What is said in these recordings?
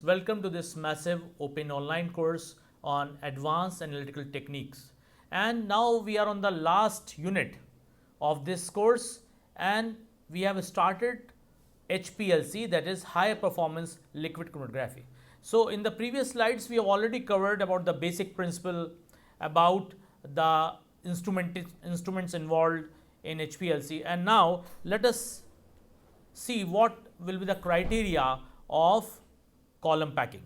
Welcome to this massive open online course on advanced analytical techniques. And now we are on the last unit of this course, and we have started HPLC, that is high performance liquid chromatography. So in the previous slides we have already covered about the basic principle about the instruments involved in HPLC, and now let us see what will be the criteria of column packing.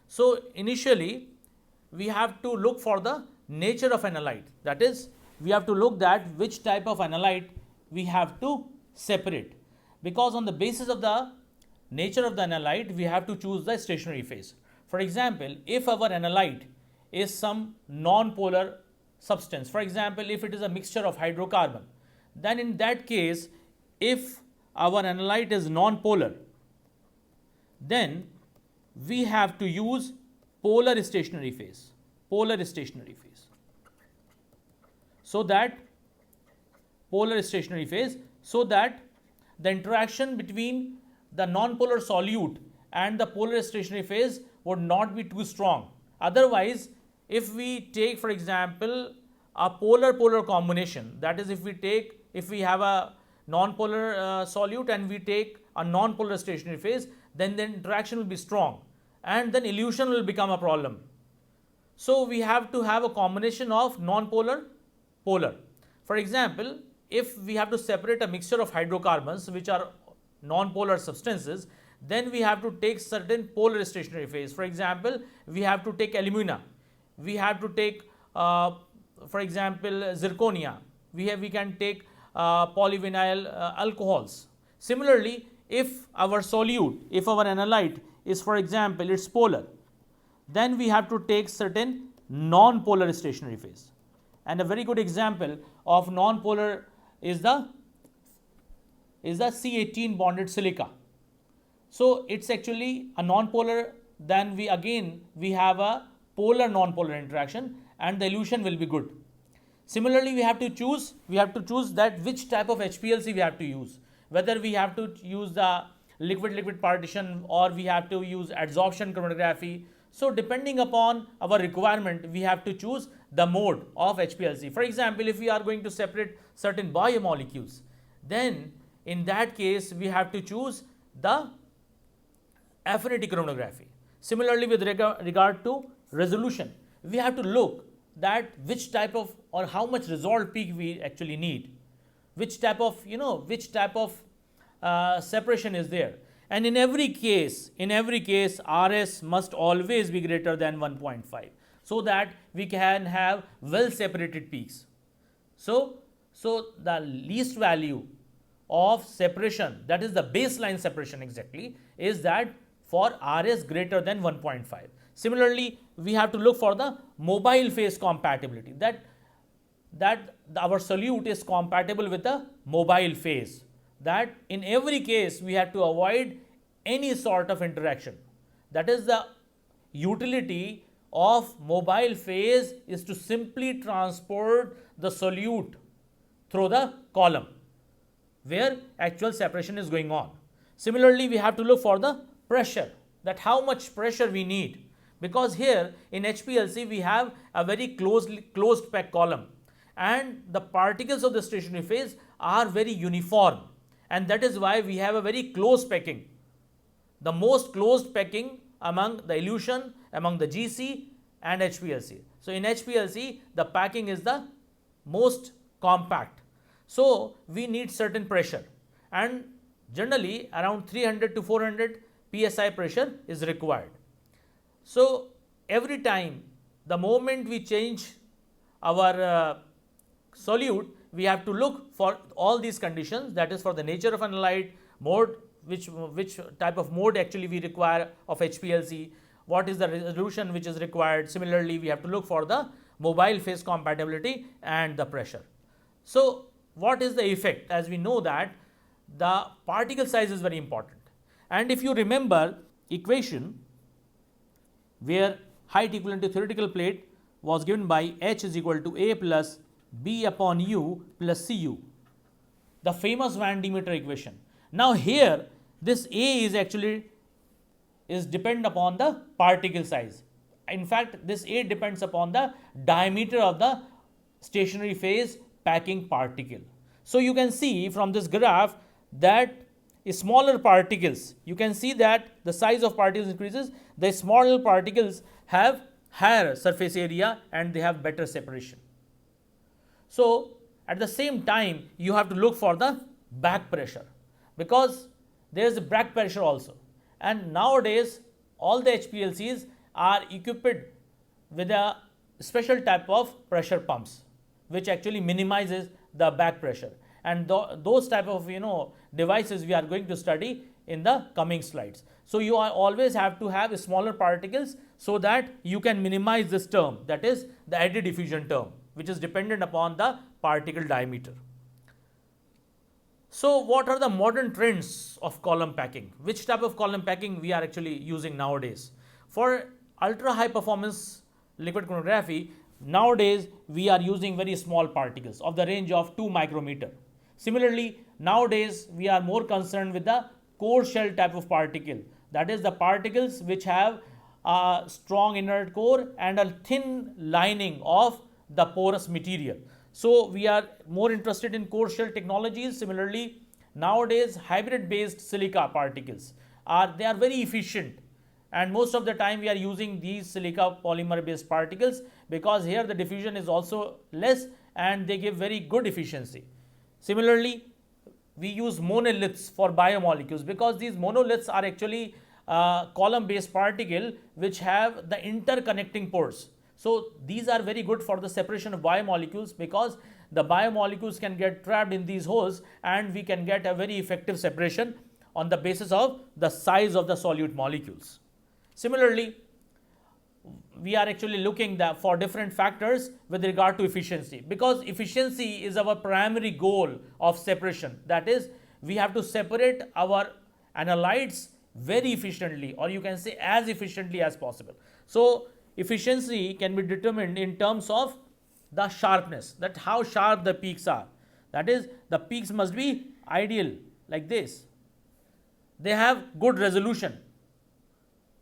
So initially we have to look for the nature of analyte, that is we have to look at which type of analyte we have to separate, because on the basis of the nature of the analyte we have to choose the stationary phase. For example, if our analyte is some non-polar substance, for example if it is a mixture of hydrocarbon, then in that case if our analyte is non-polar, then we have to use polar stationary phase, so that the interaction between the non-polar solute and the polar stationary phase would not be too strong. Otherwise, if we take for example a polar combination, that is if we have a non-polar solute and we take a non-polar stationary phase, then the interaction will be strong and then elution will become a problem. So we have to have a combination of non-polar, polar. For example, if we have to separate a mixture of hydrocarbons which are non-polar substances, then we have to take certain polar stationary phase. For example, we have to take alumina, we have to take for example zirconia, we can take polyvinyl alcohols. Similarly, if our solute, if our analyte is for example it's polar, then we have to take certain non-polar stationary phase. And a very good example of non-polar is the C18 bonded silica. So it's actually a non-polar, then we have a polar non-polar interaction and the elution will be good. Similarly, we have to choose that which type of HPLC we have to use, whether we have to use the liquid partition or we have to use adsorption chromatography. So depending upon our requirement, we have to choose the mode of HPLC. For example, if we are going to separate certain biomolecules, then in that case we have to choose the affinity chromatography. Similarly, with regard to resolution, we have to look that which type of or how much resolved peak we actually need, which type of separation is there. And in every case RS must always be greater than 1.5, so that we can have well separated peaks. So the least value of separation, that is the baseline separation exactly, is that for RS greater than 1.5. Similarly, we have to look for the mobile phase compatibility, that our solute is compatible with the mobile phase, that in every case we have to avoid any sort of interaction. That is the utility of mobile phase, is to simply transport the solute through the column where actual separation is going on. Similarly, we have to look for the pressure, that how much pressure we need, because here in HPLC we have a very closed packed column and the particles of the stationary phase are very uniform, and that is why we have a very close packing, the most closed packing among the elution, among the GC and HPLC. So in HPLC the packing is the most compact, so we need certain pressure, and generally around 300 to 400 psi pressure is required. So every time, the moment we change our solute, we have to look for all these conditions, that is for the nature of analyte, mode, which type of mode actually we require of HPLC, what is the resolution which is required. Similarly, we have to look for the mobile phase compatibility and the pressure. So what is the effect? As we know that the particle size is very important, and if you remember equation where height equivalent to theoretical plate was given by H is equal to A plus B upon U plus Cu, the famous Van Deemeter equation. Now here this A is actually is depend upon the particle size. In fact, this A depends upon the diameter of the stationary phase packing particle. So you can see from this graph that smaller particles, you can see that the size of particles increases, the smaller particles have higher surface area and they have better separation. So at the same time, you have to look for the back pressure, because there is a back pressure also. And nowadays, all the HPLCs are equipped with a special type of pressure pumps, which actually minimizes the back pressure. And those type of devices we are going to study in the coming slides. So you always have to have smaller particles so that you can minimize this term, that is the eddy diffusion term, which is dependent upon the particle diameter. So what are the modern trends of column packing? Which type of column packing we are actually using nowadays? For ultra high performance liquid chronography, nowadays we are using very small particles of the range of 2 micrometer. Similarly, nowadays we are more concerned with the core shell type of particle, that is the particles which have a strong inert core and a thin lining of the porous material. So we are more interested in core shell technologies. Similarly, nowadays hybrid based silica particles are very efficient, and most of the time we are using these silica polymer based particles because here the diffusion is also less and they give very good efficiency. Similarly, we use monoliths for biomolecules because these monoliths are actually column based particle which have the interconnecting pores. So these are very good for the separation of biomolecules because the biomolecules can get trapped in these holes and we can get a very effective separation on the basis of the size of the solute molecules. Similarly, we are actually looking for different factors with regard to efficiency, because efficiency is our primary goal of separation. That is, we have to separate our analytes very efficiently, or you can say as efficiently as possible. So efficiency can be determined in terms of the sharpness, that how sharp the peaks are. That is, the peaks must be ideal like this. They have good resolution,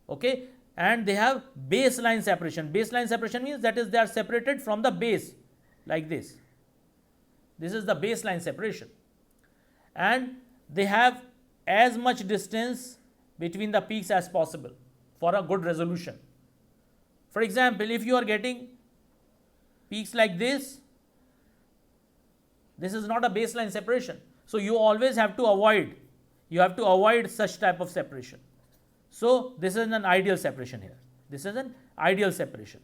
okay, and they have baseline separation. Baseline separation means that is they are separated from the base like this. This is the baseline separation, and they have as much distance between the peaks as possible for a good resolution. For example, if you are getting peaks like this is not a baseline separation. So you always have to avoid such type of separation. So this is an ideal separation here. This is an ideal separation.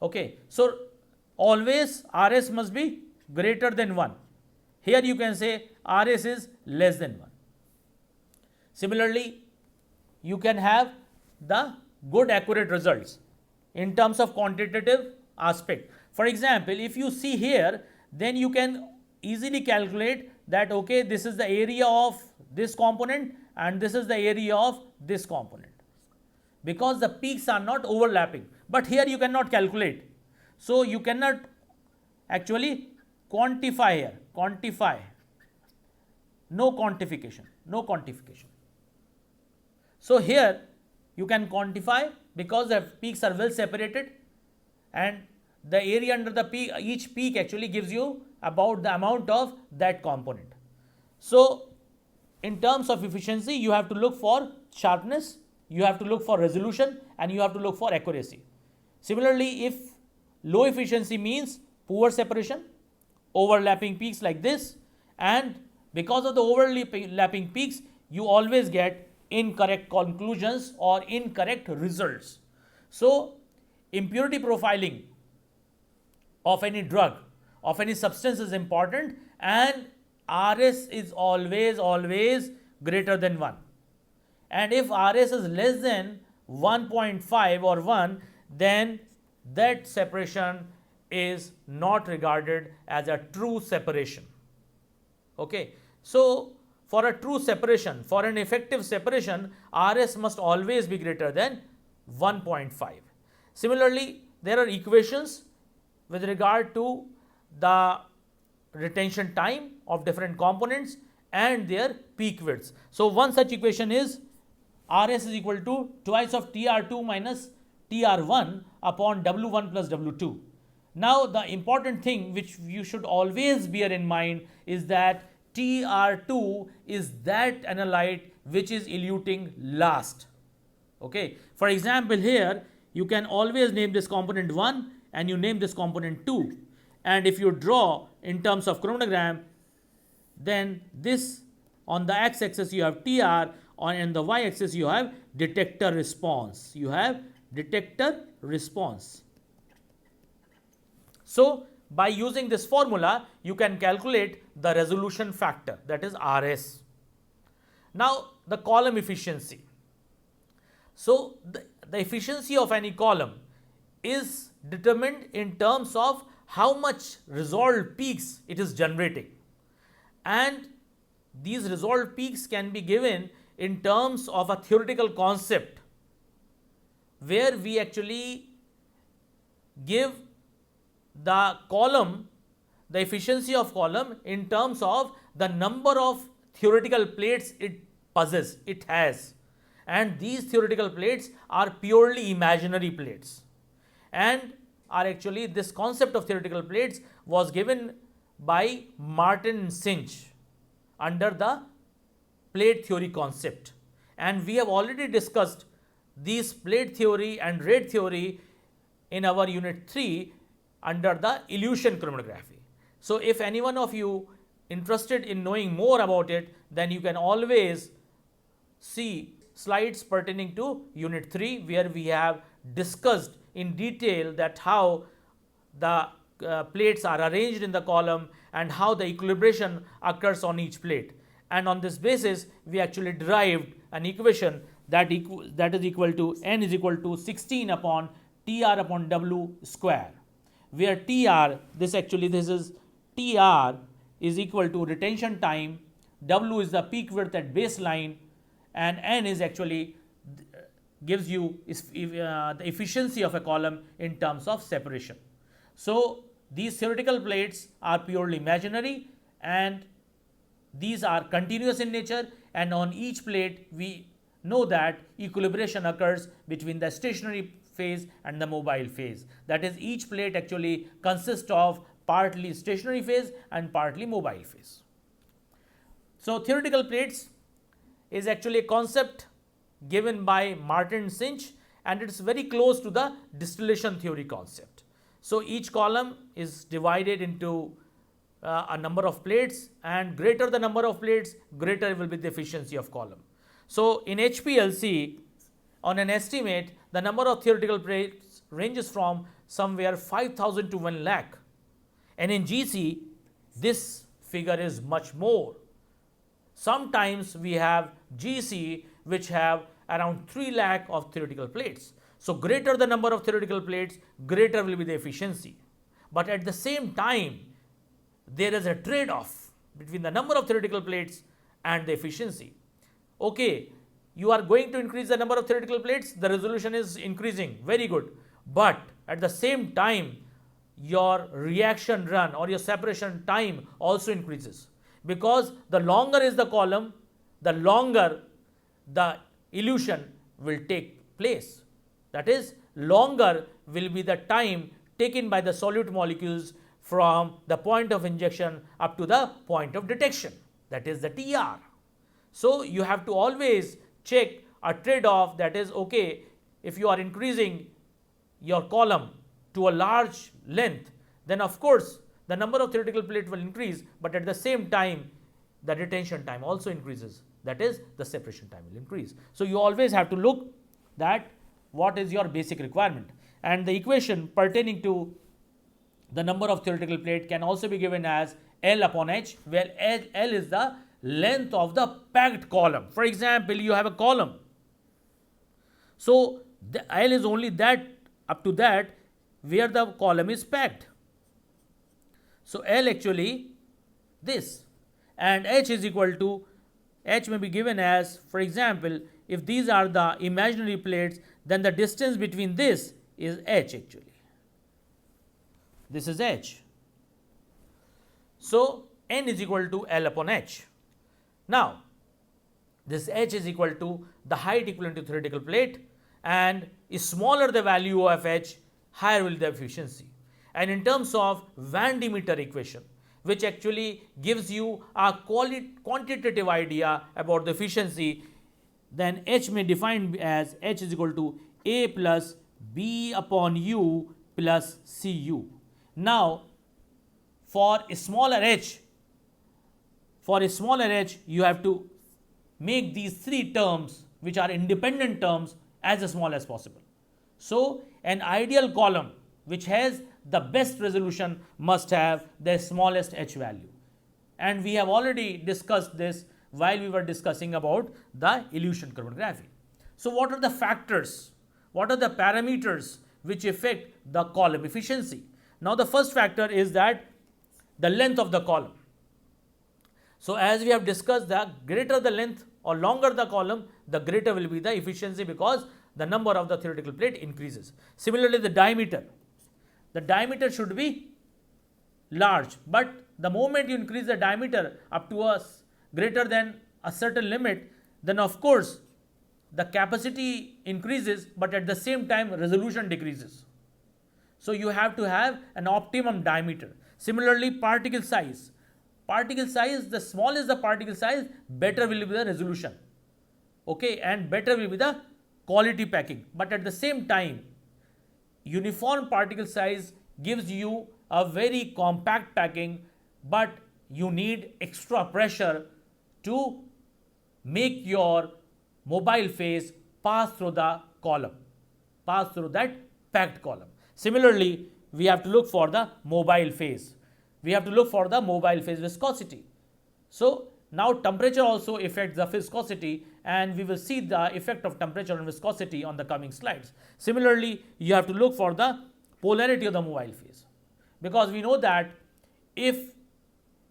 Okay, so always RS must be greater than 1. Here you can say RS is less than 1. Similarly, you can have the good accurate results in terms of quantitative aspect. For example, if you see here, then you can easily calculate that okay, this is the area of this component and this is the area of this component, because the peaks are not overlapping. But here you cannot calculate, so you cannot actually quantify here. No quantification. So here you can quantify because the peaks are well separated, and the area under the peak, each peak actually gives you about the amount of that component. So in terms of efficiency, you have to look for sharpness, you have to look for resolution, and you have to look for accuracy. Similarly, if low efficiency means poor separation, overlapping peaks like this, and because of the overlapping peaks, you always get incorrect conclusions or incorrect results. So impurity profiling of any drug, of any substance is important, and RS is always greater than 1. And if RS is less than 1.5 or 1, then that separation is not regarded as a true separation. Okay, so for a true separation, for an effective separation, RS must always be greater than 1.5. Similarly, there are equations with regard to the retention time of different components and their peak widths. So one such equation is Rs is equal to twice of Tr2 minus Tr1 upon W1 plus W2. Now the important thing which you should always bear in mind is that Tr2 is that analyte which is eluting last. Okay. For example, here you can always name this component 1 and you name this component 2. And if you draw in terms of chronogram, then this on the x-axis you have Tr, on the y-axis you have detector response. You have detector response. So by using this formula, you can calculate the resolution factor, that is Rs. Now the column efficiency. So the efficiency of any column is determined in terms of how much resolved peaks it is generating. And these resolved peaks can be given in terms of a theoretical concept where we actually give the column, the efficiency of column in terms of the number of theoretical plates it possesses, it has. And these theoretical plates are purely imaginary plates, and are actually, this concept of theoretical plates was given by Martin and Sinch under the plate theory concept. And we have already discussed these plate theory and rate theory in our unit 3 under the illusion chromatography. So if any one of you interested in knowing more about it, then you can always see slides pertaining to unit 3 where we have discussed in detail that how the plates are arranged in the column and how the equilibration occurs on each plate. And on this basis, we actually derived an equation that is equal to N is equal to 16 upon Tr upon W square, where Tr, this is Tr is equal to retention time, W is the peak width at baseline, and N is actually gives you the efficiency of a column in terms of separation. So these theoretical plates are purely imaginary and these are continuous in nature, and on each plate we know that equilibration occurs between the stationary phase and the mobile phase. That is, each plate actually consists of partly stationary phase and partly mobile phase. So theoretical plates is actually a concept given by Martin and Sinch, and it's very close to the distillation theory concept. So each column is divided into a number of plates, and greater the number of plates, greater will be the efficiency of column. So in HPLC, on an estimate, the number of theoretical plates ranges from somewhere 5,000 to 1 lakh, and in GC this figure is much more. Sometimes we have GC which have around 3 lakh of theoretical plates. So greater the number of theoretical plates, greater will be the efficiency. But at the same time, there is a trade-off between the number of theoretical plates and the efficiency. Okay, you are going to increase the number of theoretical plates, the resolution is increasing, very good. But at the same time, your reaction run or your separation time also increases, because the longer is the column, the longer the elution will take place. That is, longer will be the time taken by the solute molecules from the point of injection up to the point of detection, that is the Tr. So you have to always check a trade-off, that is, okay, if you are increasing your column to a large length, then of course the number of theoretical plates will increase, but at the same time the retention time also increases, that is, the separation time will increase. So you always have to look that what is your basic requirement, and the equation pertaining to the number of theoretical plate can also be given as L upon H, where L is the length of the packed column. For example, you have a column, so the L is only that up to that where the column is packed. So L actually this, and H is equal to, H may be given as, for example, if these are the imaginary plates, then the distance between this is H actually. This is H. So N is equal to L upon H. Now, this H is equal to the height equivalent to theoretical plate, and smaller the value of H, higher will the efficiency. And in terms of Van Deemeter equation, which actually gives you a quantitative idea about the efficiency, then H may define as H is equal to A plus B upon U plus Cu. Now, for a smaller h, you have to make these three terms, which are independent terms, as small as possible. So, an ideal column which has the best resolution must have the smallest h value. And we have already discussed this while we were discussing about the illusion chromatography. So, what are the factors? What are the parameters which affect the column efficiency? Now, the first factor is that the length of the column. So, as we have discussed, the greater the length or longer the column, the greater will be the efficiency, because the number of the theoretical plate increases. Similarly, the diameter. The diameter should be large, but the moment you increase the diameter up to a greater than a certain limit, then of course the capacity increases, but at the same time resolution decreases. So, you have to have an optimum diameter. Similarly, particle size. Particle size, the smaller is the particle size, better will be the resolution, okay, and better will be the quality packing. But at the same time, uniform particle size gives you a very compact packing, but you need extra pressure to make your mobile phase pass through the column, pass through that packed column. Similarly, we have to look for the mobile phase. We have to look for the mobile phase viscosity. So, now temperature also affects the viscosity, and we will see the effect of temperature and viscosity on the coming slides. Similarly, you have to look for the polarity of the mobile phase, because we know that if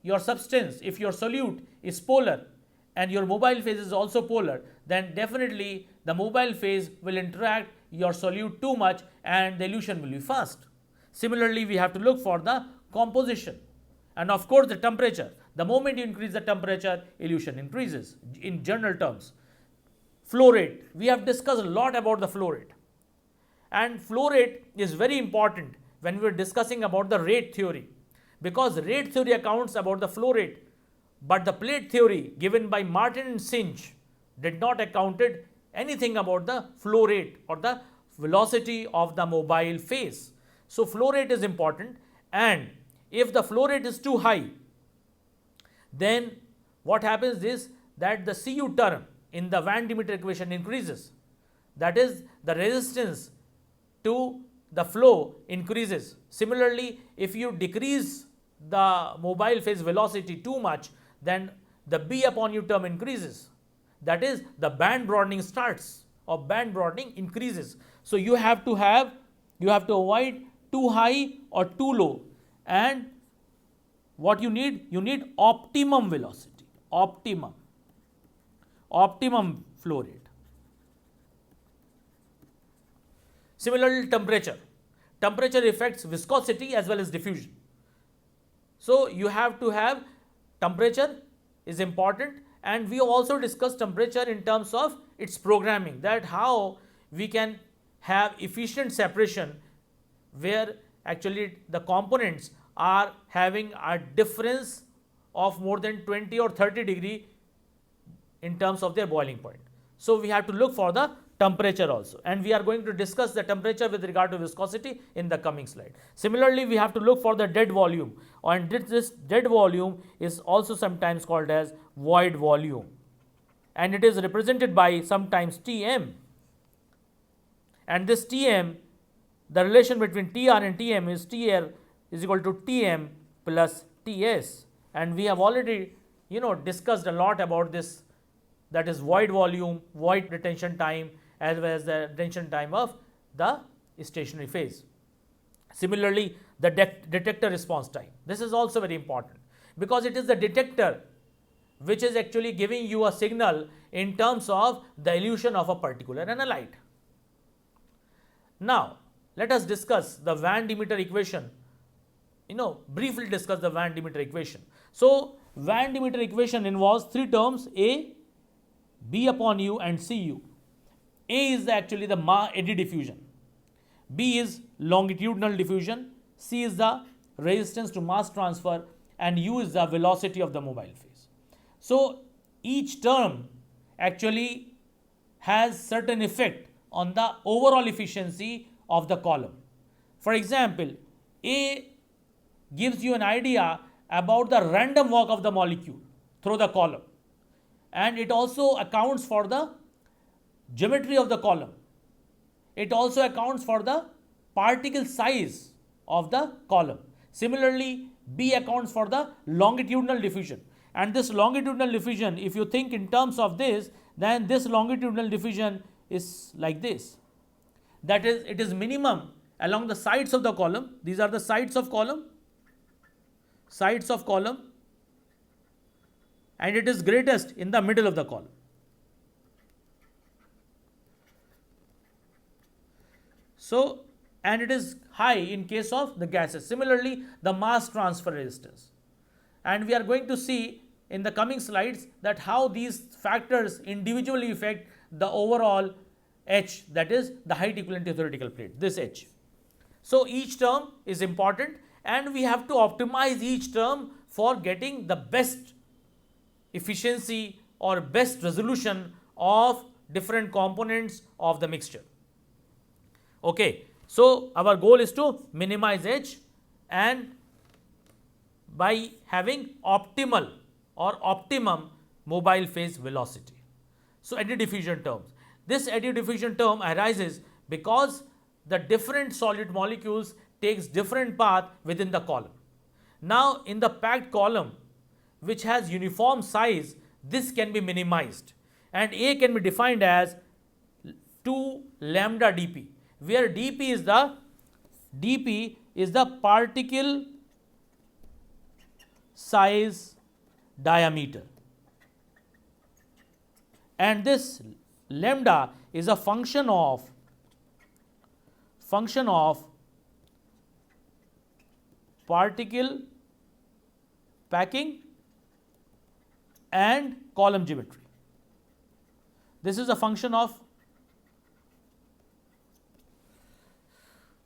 your substance, if your solute is polar and your mobile phase is also polar, then definitely the mobile phase will interact your solute too much and the elution will be fast. Similarly, we have to look for the composition and of course the temperature. The moment you increase the temperature, elution increases in general terms. Flow rate, we have discussed a lot about the flow rate, and flow rate is very important when we are discussing about the rate theory, because rate theory accounts about the flow rate, but the plate theory given by Martin and Sinch did not accounted anything about the flow rate or the velocity of the mobile phase. So, flow rate is important, and if the flow rate is too high, then what happens is that the Cu term in the Van Deemeter equation increases, that is the resistance to the flow increases. Similarly, if you decrease the mobile phase velocity too much, then the B upon U term increases, that is the band broadening starts or band broadening increases. So, you have to avoid too high or too low, and what you need optimum velocity, optimum flow rate. Similarly, temperature affects viscosity as well as diffusion. So, you have to have temperature is important, and we also discussed temperature in terms of its programming, that how we can have efficient separation where actually the components are having a difference of more than 20 or 30 degree in terms of their boiling point. So, we have to look for the temperature also, and we are going to discuss the temperature with regard to viscosity in the coming slide. Similarly, we have to look for the dead volume, and this dead volume is also sometimes called as void volume, and it is represented by sometimes Tm, and this Tm, the relation between Tr and Tm is Tr is equal to Tm plus Ts, and we have already discussed a lot about this, that is void volume, void retention time, as well as the retention time of the stationary phase. Similarly, the detector response time, this is also very important, because it is the detector which is actually giving you a signal in terms of the elution of a particular analyte. Now, let us discuss the Van Deemeter equation briefly discuss the Van Deemeter equation. So Van Deemeter equation involves three terms: A, B upon U, and Cu. A is actually the eddy diffusion, B is longitudinal diffusion, C is the resistance to mass transfer, and U is the velocity of the mobile phase. So each term actually has certain effect on the overall efficiency of the column. For example, A gives you an idea about the random walk of the molecule through the column, and it also accounts for the geometry of the column. It also accounts for the particle size of the column. Similarly, B accounts for the longitudinal diffusion, and this longitudinal diffusion, if you think in terms of this, then this longitudinal diffusion is like this. That is, it is minimum along the sides of the column. These are the sides of column, and it is greatest in the middle of the column. So, and it is high in case of the gases. Similarly, the mass transfer resistance. And we are going to see in the coming slides that how these factors individually affect the overall H, that is the height equivalent to theoretical plate, this H. So each term is important, and we have to optimize each term for getting the best efficiency or best resolution of different components of the mixture. Okay, so our goal is to minimize H, and by having optimal or optimum mobile phase velocity. So eddy diffusion terms. This eddy diffusion term arises because the different solute molecules takes different path within the column. Now in the packed column, which has uniform size, this can be minimized, and A can be defined as 2 lambda dp, where dp is the particle size diameter, and this lambda is a function of particle packing and column geometry. This is a function of.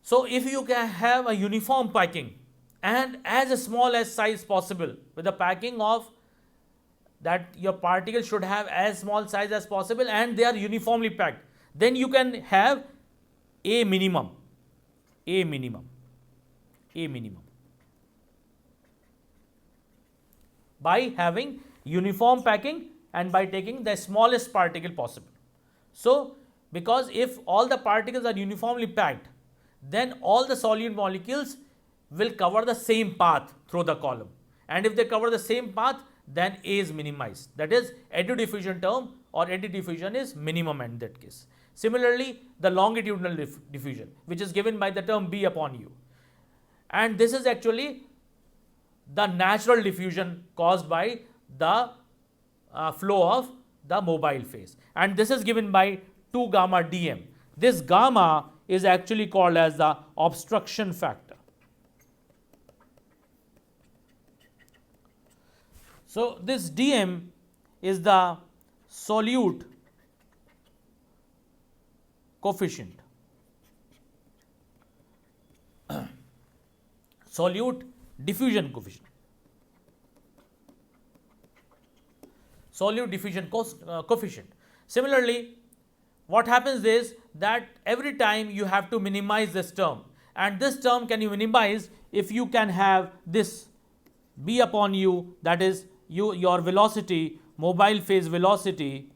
So if you can have a uniform packing and as small as size possible, with the packing of that your particles should have as small size as possible and they are uniformly packed, then you can have A minimum. By having uniform packing and by taking the smallest particle possible. So because if all the particles are uniformly packed, then all the solute molecules will cover the same path through the column, and if they cover the same path, then A is minimized. That is, eddy diffusion term or eddy diffusion is minimum in that case. Similarly, the longitudinal diffusion, which is given by the term B upon U, and this is actually the natural diffusion caused by the flow of the mobile phase, and this is given by 2 gamma dm. This gamma is actually called as the obstruction factor. So this dm is the solute coefficient, solute diffusion coefficient, solute diffusion coefficient. Similarly, what happens is that every time you have to minimize this term, and this term can be minimized if you can have this B upon U, that is your velocity, mobile phase velocity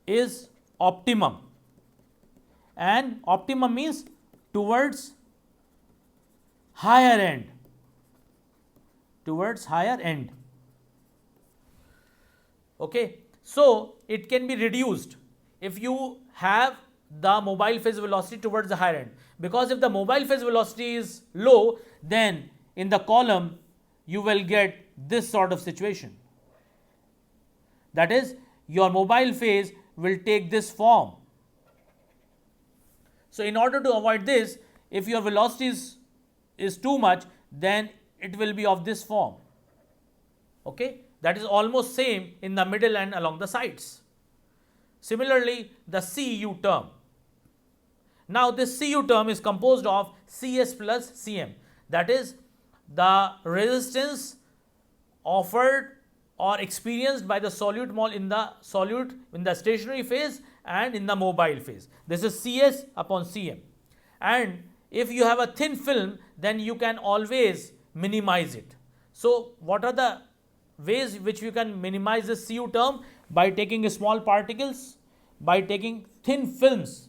is optimum, and optimum means towards higher end, okay. So it can be reduced if you have the mobile phase velocity towards the higher end, because if the mobile phase velocity is low, then in the column you will get this sort of situation. That is, your mobile phase will take this form. So in order to avoid this, if your velocity is too much, then it will be of this form. Okay, that is almost same in the middle and along the sides. Similarly, the CU term. Now this CU term is composed of CS plus CM, that is the resistance offered or experienced by the solute mole in the stationary phase and in the mobile phase. This is CS upon CM. And if you have a thin film, then you can always minimize it. So what are the ways which you can minimize this CU term? By taking small particles, by taking thin films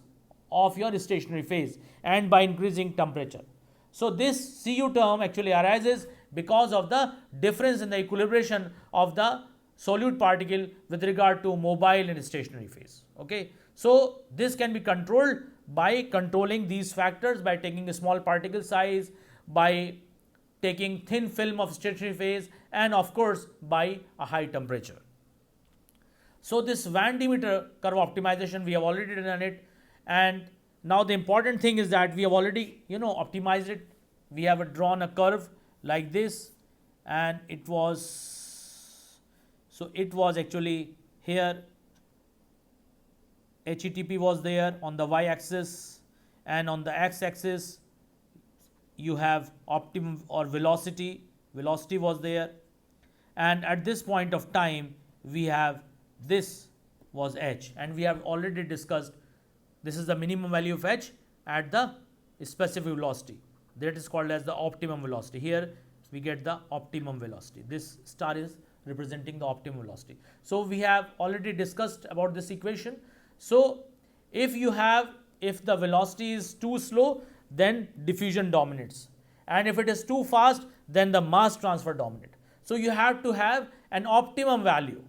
of your stationary phase, and by increasing temperature. So this CU term actually arises because of the difference in the equilibration of the solute particle with regard to mobile and stationary phase. Okay, so this can be controlled by controlling these factors, by taking a small particle size, by taking thin film of stationary phase, and of course by a high temperature. So this Van Deemeter curve optimization, we have already done it, and now the important thing is that we have already optimized it. We have drawn a curve like this, and it was actually here HETP was there on the y-axis, and on the x-axis you have optimum or velocity was there, and at this point of time we have this was h, and we have already discussed this is the minimum value of h at the specific velocity, that is called as the optimum velocity. Here we get the optimum velocity. This star is representing the optimum velocity. So we have already discussed about this equation. So if the velocity is too slow, then diffusion dominates, and if it is too fast, then the mass transfer dominates. So you have to have an optimum value,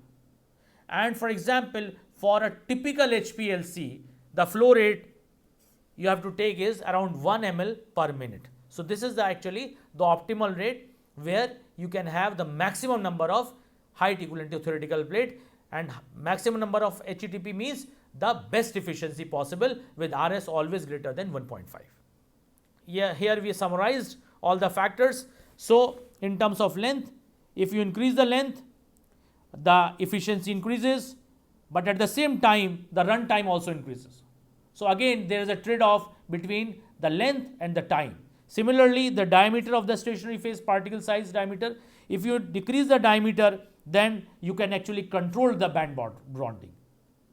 and for example, for a typical HPLC, the flow rate you have to take is around 1 ml per minute. So this is actually the optimal rate where you can have the maximum number of height equivalent to theoretical plate, and maximum number of HETP means the best efficiency possible with RS always greater than 1.5. Here we summarized all the factors. So in terms of length, if you increase the length, the efficiency increases, but at the same time the run time also increases. So again there is a trade-off between the length and the time. Similarly, the diameter of the stationary phase particle size diameter, if you decrease the diameter, then you can actually control the band broadening.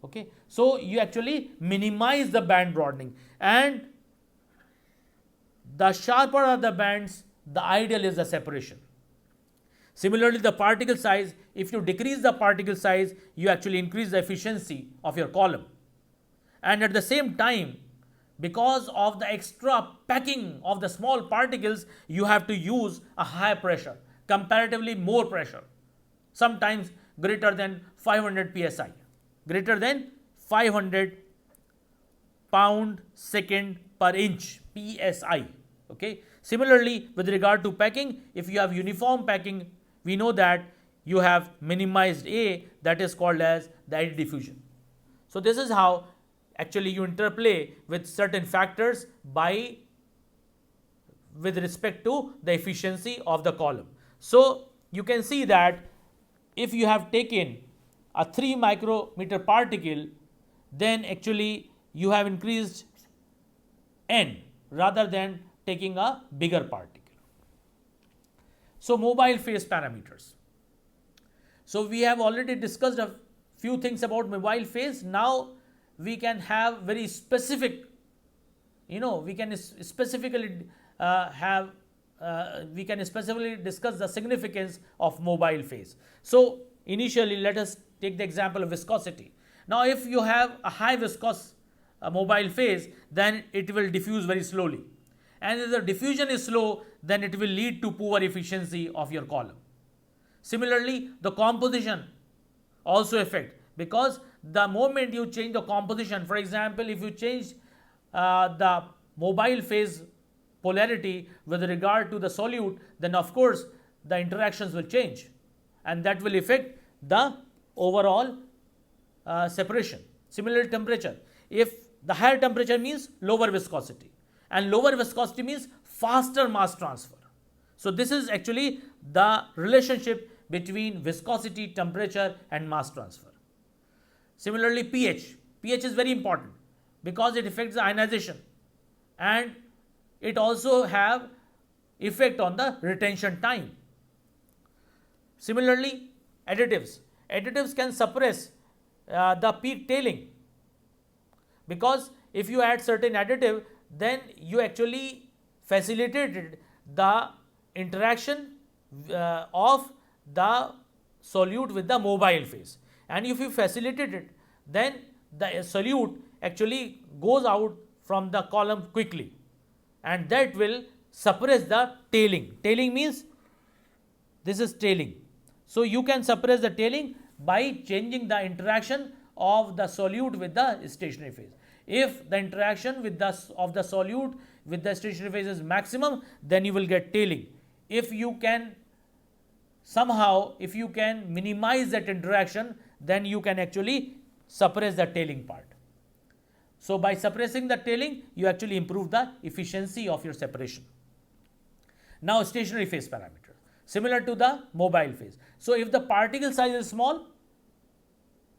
Okay, so you actually minimize the band broadening, and the sharper are the bands, the ideal is the separation. Similarly, the particle size, if you decrease the particle size, you actually increase the efficiency of your column, and at the same time, because of the extra packing of the small particles, you have to use a high pressure, comparatively more pressure, sometimes greater than 500 psi, greater than 500 pound second per inch psi. Okay. Similarly, with regard to packing, if you have uniform packing, we know that you have minimized A, that is called as the eddy diffusion. So this is how actually you interplay with certain factors with respect to the efficiency of the column. So you can see that if you have taken a 3 micrometer particle, then actually you have increased n rather than taking a bigger particle. So mobile phase parameters. So we have already discussed a few things about mobile phase. Now we can have very specific, we can specifically discuss the significance of mobile phase. So initially let us take the example of viscosity. Now if you have a high viscous mobile phase, then it will diffuse very slowly, and if the diffusion is slow, then it will lead to poor efficiency of your column. Similarly, the composition also affect, because the moment you change the composition, for example, if you change the mobile phase polarity with regard to the solute, then of course the interactions will change, and that will affect the overall separation. Similarly, temperature. If The higher temperature means lower viscosity, and lower viscosity means faster mass transfer. So this is actually the relationship between viscosity, temperature and mass transfer. Similarly, pH. pH is very important because it affects the ionization, and it also have effect on the retention time. Similarly, additives. Additives can suppress the peak tailing, because if you add certain additive, then you actually facilitated the interaction of the solute with the mobile phase, and if you facilitate it, then the solute actually goes out from the column quickly, and that will suppress the tailing. Tailing means this is tailing. So you can suppress the tailing by changing the interaction of the solute with the stationary phase. If the interaction with of the solute with the stationary phase is maximum, then you will get tailing. If you can minimize that interaction, then you can actually suppress the tailing part. So by suppressing the tailing, you actually improve the efficiency of your separation. Now stationary phase parameter, similar to the mobile phase. So if the particle size is small,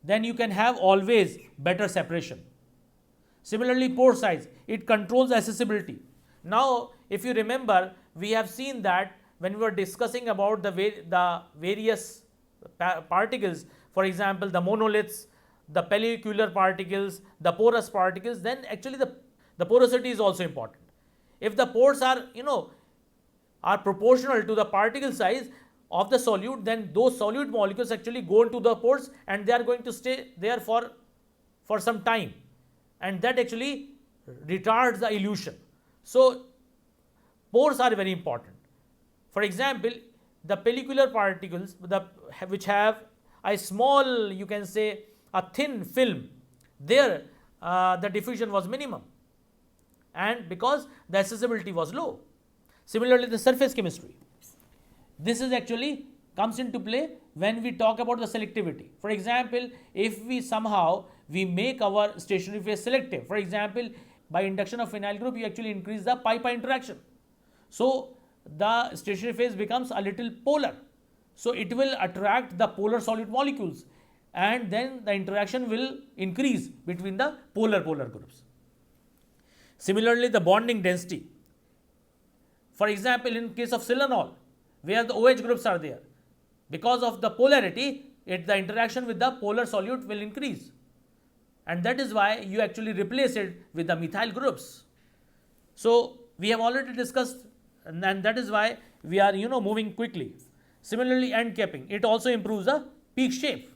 then you can have always better separation. Similarly, pore size, it controls accessibility. Now if you remember, we have seen that when we were discussing about the various particles, for example the monoliths, the pellicular particles, the porous particles, then actually the porosity is also important. If the pores are proportional to the particle size of the solute, then those solute molecules actually go into the pores and they are going to stay there for some time, and that actually retards the elution. So pores are very important. For example, the pellicular particles which have a small, you can say a thin film, there the diffusion was minimum, and because the accessibility was low. Similarly, the surface chemistry, this is actually comes into play when we talk about the selectivity. For example, if we somehow make our stationary phase selective, for example by induction of phenyl group, you actually increase the pi-pi interaction, so the stationary phase becomes a little polar, so it will attract the polar solute molecules, and then the interaction will increase between the polar groups. Similarly, the bonding density, for example in case of silanol, where the OH groups are there, because of the polarity, the interaction with the polar solute will increase, and that is why you actually replace it with the methyl groups. So we have already discussed, and that is why we are moving quickly. Similarly, end capping, it also improves the peak shape.